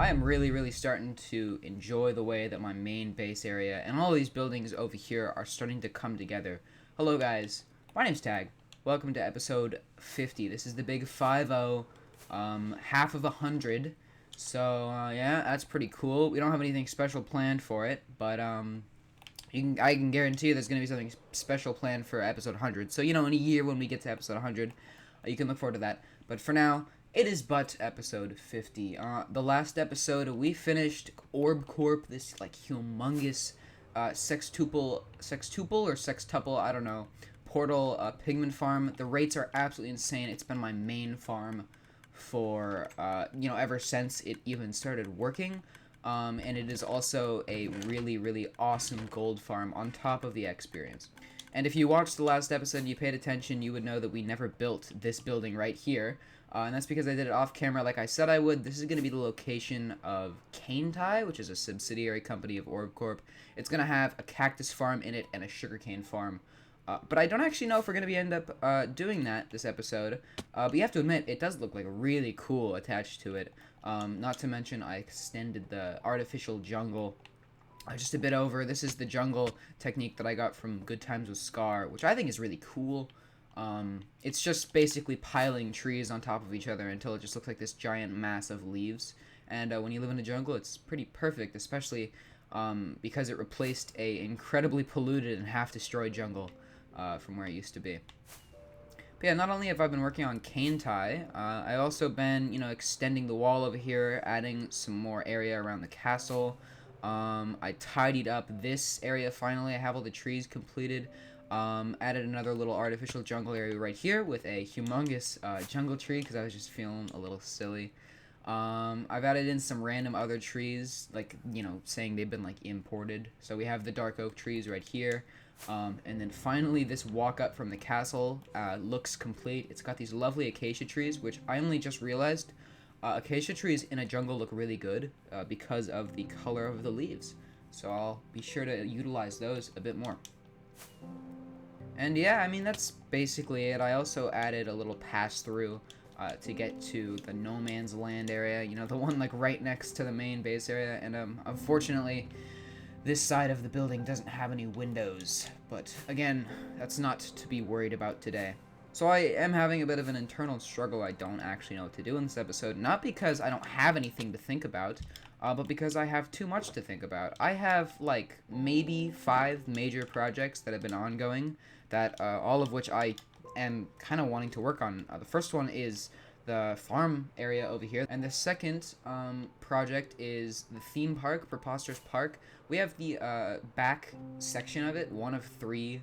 I am really starting to enjoy the way that my main base area and all these buildings over here are starting to come together. Hello guys, my name's Tag. Welcome to episode 50. This is the big 50, half of 100. So yeah, that's pretty cool. We don't have anything special planned for it, but I can guarantee you there's going to be something special planned for episode 100. So, in a year when we get to episode 100, you can look forward to that. But for now, it is but episode 50. The last episode, we finished Orb Corp, this, humongous sextuple or sextuple, I don't know, portal pigment farm. The rates are absolutely insane. It's been my main farm for, ever since it even started working. And it is also a really awesome gold farm on top of the experience. And if you watched the last episode and you paid attention, you would know that we never built this building right here. And that's because I did it off camera like I said I would. This is going to be the location of Canetai, which is a subsidiary company of Orb Corp. It's going to have a cactus farm in it and a sugarcane farm. But I don't actually know if we're going to end up doing that this episode. But you have to admit, it does look like really cool attached to it. Not to mention, I extended the artificial jungle just a bit over. This is the jungle technique that I got from Good Times with Scar, which I think is really cool. It's just basically piling trees on top of each other until it just looks like this giant mass of leaves. And when you live in a jungle, it's pretty perfect, especially because it replaced a incredibly polluted and half-destroyed jungle from where it used to be. But yeah, not only have I been working on Canetai, I also been, extending the wall over here, adding some more area around the castle. I tidied up this area finally. I have all the trees completed. Added another little artificial jungle area right here with a humongous jungle tree because I was just feeling a little silly. I've added in some random other trees, saying they've been, imported. So we have the dark oak trees right here. And then finally this walk up from the castle looks complete. It's got these lovely acacia trees, which I only just realized acacia trees in a jungle look really good because of the color of the leaves. So I'll be sure to utilize those a bit more. And yeah, I mean, that's basically it. I also added a little pass-through to get to the no man's land area, the one right next to the main base area. And unfortunately, this side of the building doesn't have any windows, but again, that's not to be worried about today. So I am having a bit of an internal struggle. I don't actually know what to do in this episode, not because I don't have anything to think about, but because I have too much to think about. I have, maybe 5 major projects that have been ongoing, that all of which I am kind of wanting to work on. The first one is the farm area over here, and the second project is the theme park, Preposterous Park. We have the back section of it, one of 3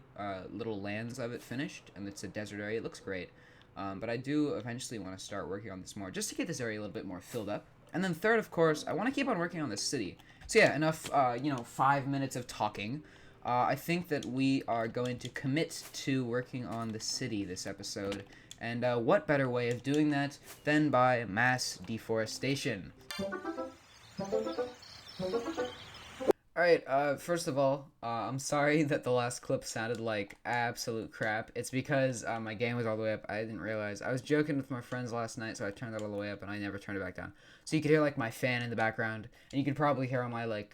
little lands of it finished, and it's a desert area. It looks great, but I do eventually want to start working on this more, just to get this area a little bit more filled up. And then third, of course, I want to keep on working on this city. So yeah, enough 5 minutes of talking. I think that we are going to commit to working on the city this episode. And what better way of doing that than by mass deforestation? Alright, first of all, I'm sorry that the last clip sounded like absolute crap. It's because my game was all the way up. I didn't realize. I was joking with my friends last night, so I turned it all the way up, and I never turned it back down. So you could hear, my fan in the background, and you could probably hear on my,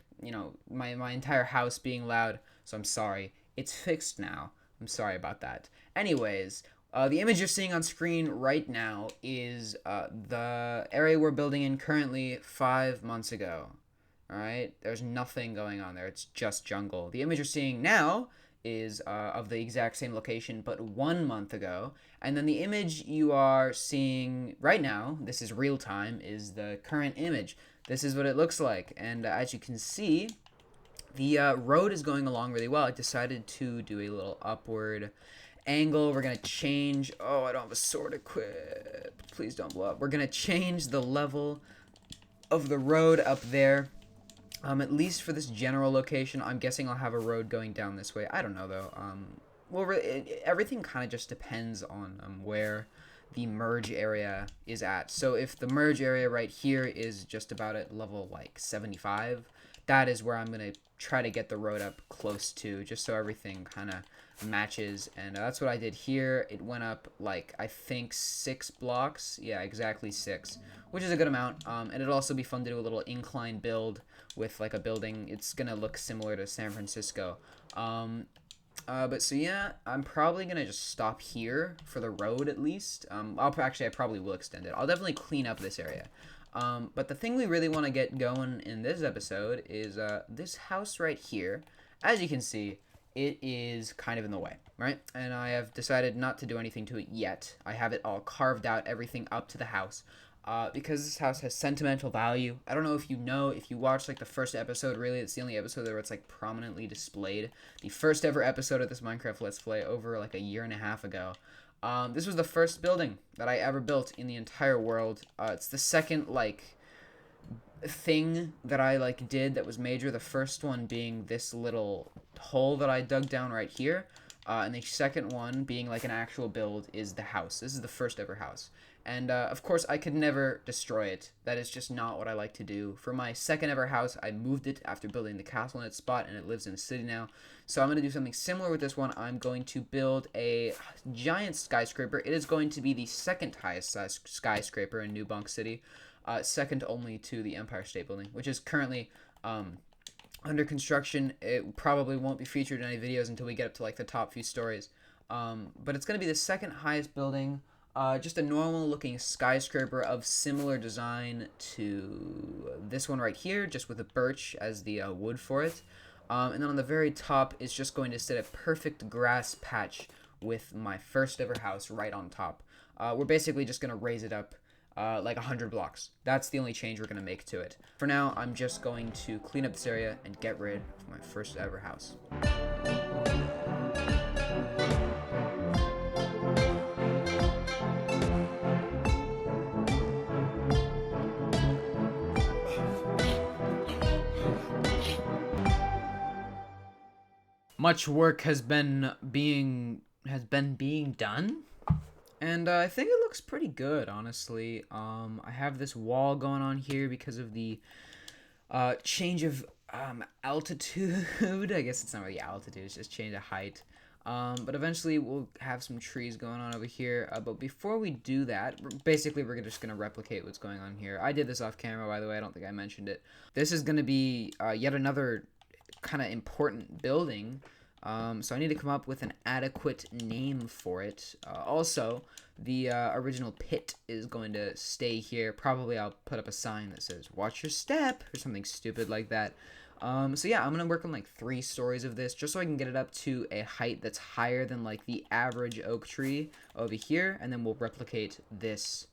my entire house being loud. So I'm sorry. It's fixed now. I'm sorry about that. Anyways, the image you're seeing on screen right now is the area we're building in currently 5 months ago. Alright? There's nothing going on there. It's just jungle. The image you're seeing now is of the exact same location, but 1 month ago. And then the image you are seeing right now, this is real time, is the current image. This is what it looks like. And as you can see, the road is going along really well. I decided to do a little upward angle. We're going to change... Oh, I don't have a sword equipped. Please don't blow up. We're going to change the level of the road up there. At least for this general location. I'm guessing I'll have a road going down this way. I don't know, though. Everything kind of just depends on where the merge area is at. So if the merge area right here is just about at level, 75, that is where I'm going to try to get the road up close to, just so everything kind of matches. And that's what I did here. It went up like, I think 6 blocks. Yeah, exactly 6, which is a good amount. And it'll also be fun to do a little incline build with like a building. It's gonna look similar to San Francisco. But so yeah, I'm probably gonna just stop here for the road at least. I probably will extend it. I'll definitely clean up this area. But the thing we really want to get going in this episode is this house right here. As you can see, it is kind of in the way, right? And I have decided not to do anything to it yet. I have it all carved out, everything up to the house. Because this house has sentimental value. I don't know if you watched like the first episode, really, it's the only episode where it's like prominently displayed. The first ever episode of this Minecraft Let's Play over like a year and a half ago. This was the first building that I ever built in the entire world. It's the second like thing that I like did that was major. The first one being this little hole that I dug down right here. And the second one being like an actual build is the house. This is the first ever house. And, of course, I could never destroy it. That is just not what I like to do. For my second ever house, I moved it after building the castle in its spot, and it lives in a city now. So I'm going to do something similar with this one. I'm going to build a giant skyscraper. It is going to be the second highest skyscraper in New Bonk City, second only to the Empire State Building, which is currently under construction. It probably won't be featured in any videos until we get up to, like, the top few stories. But it's going to be the second highest building. Just a normal looking skyscraper of similar design to this one right here, just with a birch as the wood for it. And then on the very top is just going to sit a perfect grass patch with my first ever house right on top. We're basically just going to raise it up like 100 blocks. That's the only change we're going to make to it. For now, I'm just going to clean up this area and get rid of my first ever house. Much work has been being done, and I think it looks pretty good, honestly. I have this wall going on here because of the change of altitude. I guess it's not really altitude, it's just change of height. But eventually we'll have some trees going on over here. But before we do that, basically we're just going to replicate what's going on here. I did this off camera, by the way. I don't think I mentioned it. This is going to be yet another kind of important building. So I need to come up with an adequate name for it. Also, the original pit is going to stay here. Probably I'll put up a sign that says, "Watch your step," or something stupid like that. So yeah, I'm going to work on like 3 stories of this, just so I can get it up to a height that's higher than like the average oak tree over here, and then we'll replicate this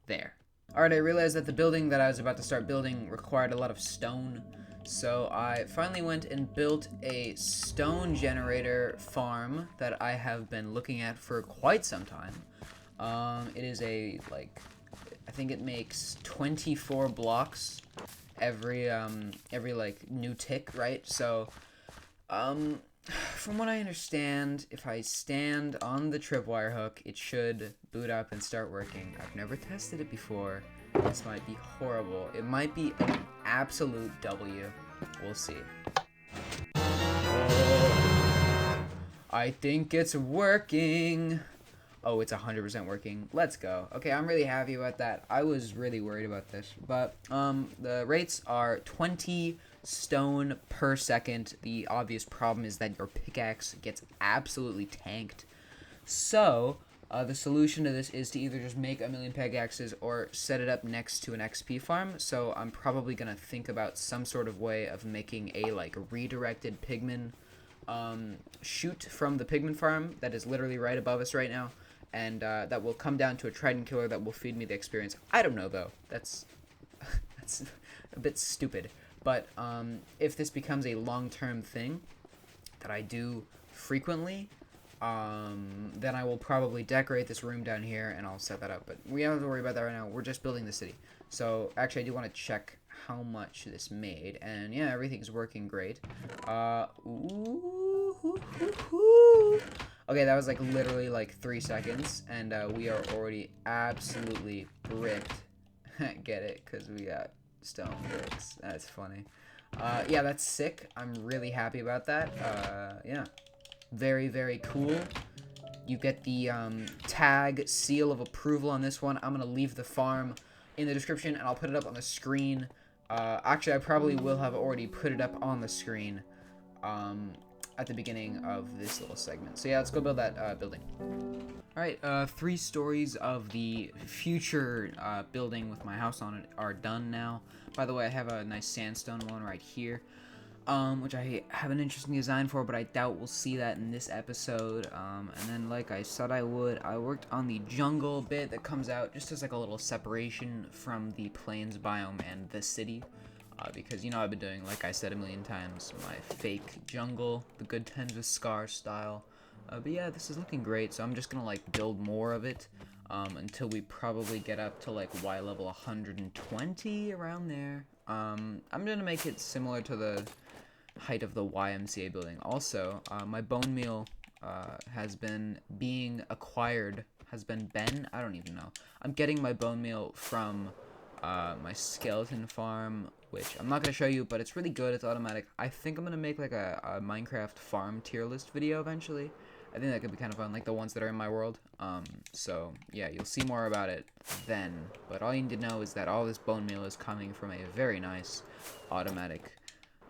there. Alright, I realized that the building that I was about to start building required a lot of stone, so I finally went and built a stone generator farm that I have been looking at for quite some time. It is I think it makes 24 blocks every like new tick, right? So from what I understand, if I stand on the tripwire hook, it should boot up and start working. I've never tested it before. This might be horrible. It might be an absolute W. We'll see. I think it's working. Oh, it's 100% working. Let's go. Okay, I'm really happy about that. I was really worried about this. But the rates are 20 stone per second. The obvious problem is that your pickaxe gets absolutely tanked. So the solution to this is to either just make a million pickaxes or set it up next to an XP farm. So I'm probably gonna think about some sort of way of making a like redirected pigman shoot from the pigman farm that is literally right above us right now, and that will come down to a trident killer that will feed me the experience. I don't know though. That's that's a bit stupid. But if this becomes a long-term thing that I do frequently, then I will probably decorate this room down here and I'll set that up. But we don't have to worry about that right now. We're just building the city. So actually I do want to check how much this made. And yeah, everything's working great. Okay, that was like literally like 3 seconds. And we are already absolutely bricked. Get it? Because we got stone bricks. That's funny. Yeah, that's sick. I'm really happy about that. Yeah. Very, very cool. You get the tag seal of approval on this one. I'm going to leave the farm in the description, and I'll put it up on the screen. Actually, I probably will have already put it up on the screen at the beginning of this little segment. So yeah, let's go build that building. Alright, 3 stories of the future building with my house on it are done now. By the way, I have a nice sandstone one right here, which I have an interesting design for, but I doubt we'll see that in this episode. And then, like I said I would, I worked on the jungle bit that comes out just as like a little separation from the plains biome and the city. Because, you know, I've been doing, like I said a million times, my fake jungle, the good times with Scar style. But yeah, this is looking great, so I'm just gonna, like, build more of it, until we probably get up to, like, Y level 120, around there. I'm gonna make it similar to the height of the YMCA building. Also, my bone meal, has been being acquired, I don't even know. I'm getting my bone meal from, my skeleton farm, which I'm not going to show you, but it's really good. It's automatic. I think I'm going to make like a Minecraft farm tier list video eventually. I think that could be kind of fun, like the ones that are in my world. So yeah, you'll see more about it then. But all you need to know is that all this bone meal is coming from a very nice automatic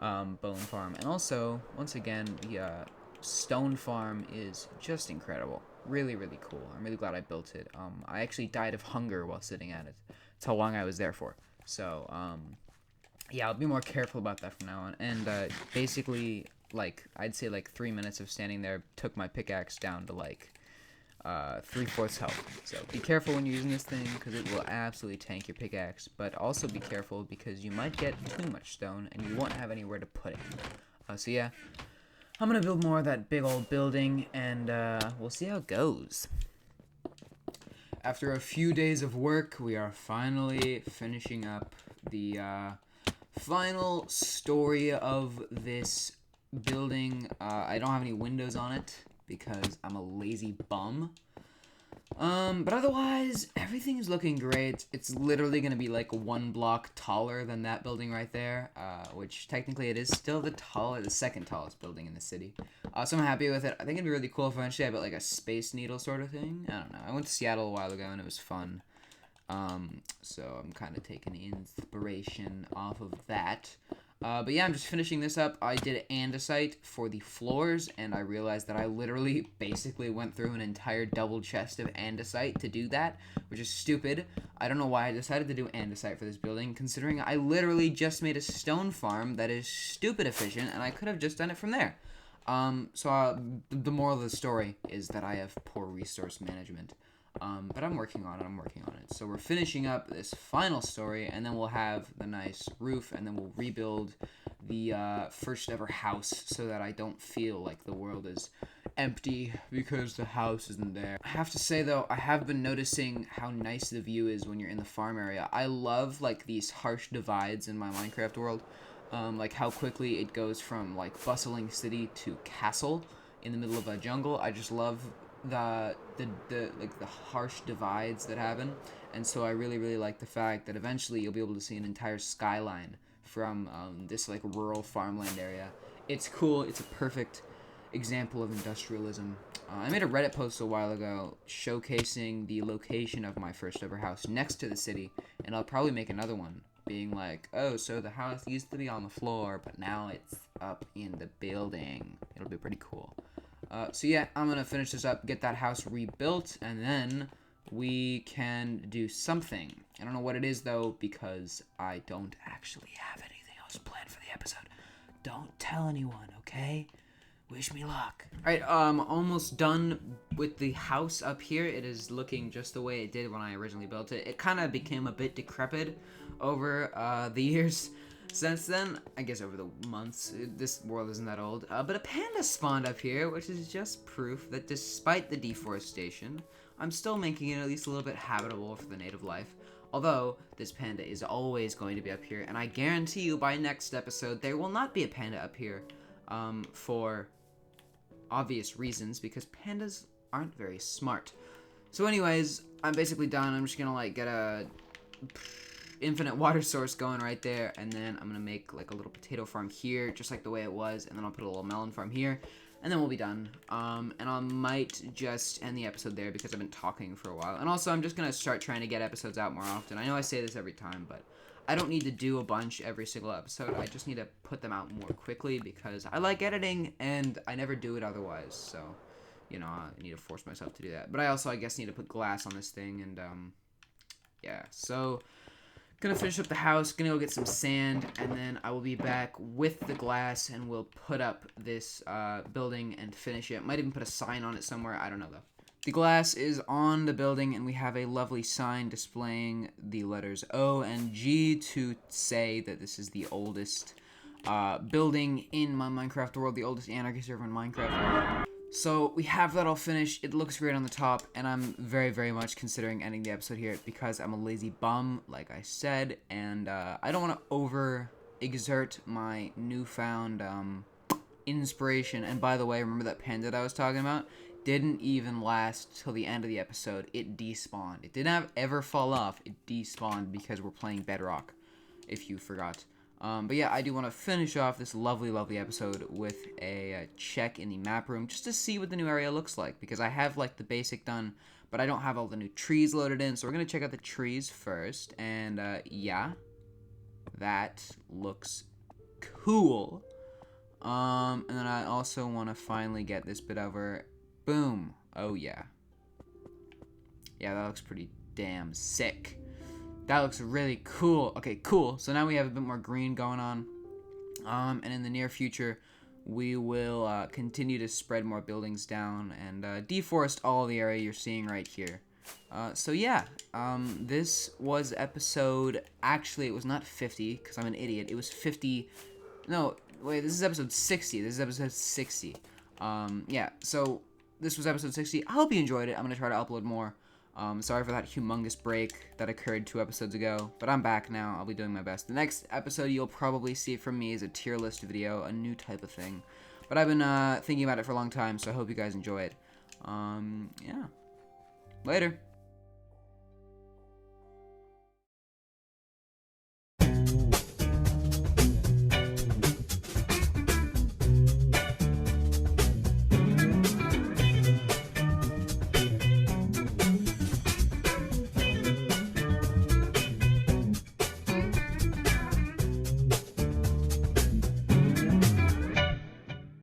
bone farm. And also, once again, the stone farm is just incredible. Really, really cool. I'm really glad I built it. I actually died of hunger while sitting at it. That's how long I was there for. So, yeah, I'll be more careful about that from now on. And basically, like, I'd say like 3 minutes of standing there took my pickaxe down to like 3/4 health. So be careful when you're using this thing, because it will absolutely tank your pickaxe. But also be careful, because you might get too much stone and you won't have anywhere to put it. So yeah, I'm gonna build more of that big old building, and we'll see how it goes. After a few days of work, we are finally finishing up the final story of this building. I don't have any windows on it because I'm a lazy bum. But otherwise, everything is looking great. It's literally going to be like 1 block taller than that building right there, which technically it is still the second tallest building in the city. So I'm happy with it. I think it'd be really cool if eventually I built like a Space Needle sort of thing. I don't know. I went to Seattle a while ago and it was fun. So I'm kind of taking inspiration off of that. But yeah, I'm just finishing this up. I did andesite for the floors, and I realized that I literally basically went through an entire double chest of andesite to do that, which is stupid. I don't know why I decided to do andesite for this building, considering I literally just made a stone farm that is stupid efficient, and I could have just done it from there. The moral of the story is that I have poor resource management. But I'm working on it. So we're finishing up this final story, and then we'll have the nice roof, and then we'll rebuild the first ever house so that I don't feel like the world is empty because the house isn't there. I have to say though, I have been noticing how nice the view is when you're in the farm area. I love like these harsh divides in my Minecraft world. Like how quickly it goes from like bustling city to castle in the middle of a jungle. I just love the harsh divides that happen, and so I really like the fact that eventually you'll be able to see an entire skyline from this like rural farmland area. It's cool. It's a perfect example of industrialism. I made a Reddit post a while ago showcasing the location of my first ever house next to the city, and I'll probably make another one being like, oh, so the house used to be on the floor, but now it's up in the building. It'll be pretty cool. So yeah, I'm gonna finish this up, get that house rebuilt, and then we can do something. I don't know what it is though, because I don't actually have anything else planned for the episode. Don't tell anyone, okay? Wish me luck. Alright, almost done with the house up here. It is looking just the way it did when I originally built it. It kind of became a bit decrepit over the years. Since then, I guess over the months, this world isn't that old, but a panda spawned up here, which is just proof that despite the deforestation, I'm still making it at least a little bit habitable for the native life. Although, this panda is always going to be up here, and I guarantee you by next episode, there will not be a panda up here, for obvious reasons, because pandas aren't very smart. So anyways, I'm basically done. I'm just gonna, like, get a infinite water source going right there, and then I'm gonna make like a little potato farm here, just like the way it was, and then I'll put a little melon farm here, and then we'll be done. And I might just end the episode there because I've been talking for a while, and also I'm just gonna start trying to get episodes out more often. I know I say this every time, but I don't need to do a bunch every single episode. I just need to put them out more quickly because I like editing and I never do it otherwise. So, you know, I need to force myself to do that. But I also, I guess, need to put glass on this thing and, yeah. So, gonna finish up the house, gonna go get some sand, and then I will be back with the glass and we'll put up this, building and finish it. Might even put a sign on it somewhere. I don't know, though. The glass is on the building, and we have a lovely sign displaying the letters O and G to say that this is the oldest building in my Minecraft world, the oldest anarchy server in Minecraft. So we have that all finished. It looks great on the top, and I'm very, very much considering ending the episode here because I'm a lazy bum, like I said, and I don't want to over-exert my newfound inspiration. And by the way, remember that panda that I was talking about? Didn't even last till the end of the episode. It despawned. It didn't ever fall off. It despawned because we're playing Bedrock, if you forgot. But yeah, I do want to finish off this lovely, lovely episode with a check in the map room just to see what the new area looks like, because I have like the basic done, but I don't have all the new trees loaded in. So we're gonna check out the trees first, and yeah, that looks cool. And then I also want to finally get this bit over. Boom. Oh, yeah. Yeah, that looks pretty damn sick. That looks really cool. Okay, cool. So now we have a bit more green going on. And in the near future, we will continue to spread more buildings down and deforest all the area you're seeing right here. So yeah, this was episode... Actually, it was not 50, because I'm an idiot. It was 50... No, wait, this is episode 60. This is episode 60. Yeah, so... This was episode 60. I hope you enjoyed it. I'm going to try to upload more. Sorry for that humongous break that occurred 2 episodes ago. But I'm back now. I'll be doing my best. The next episode you'll probably see from me is a tier list video. A new type of thing. But I've been thinking about it for a long time. So I hope you guys enjoy it. Yeah. Later.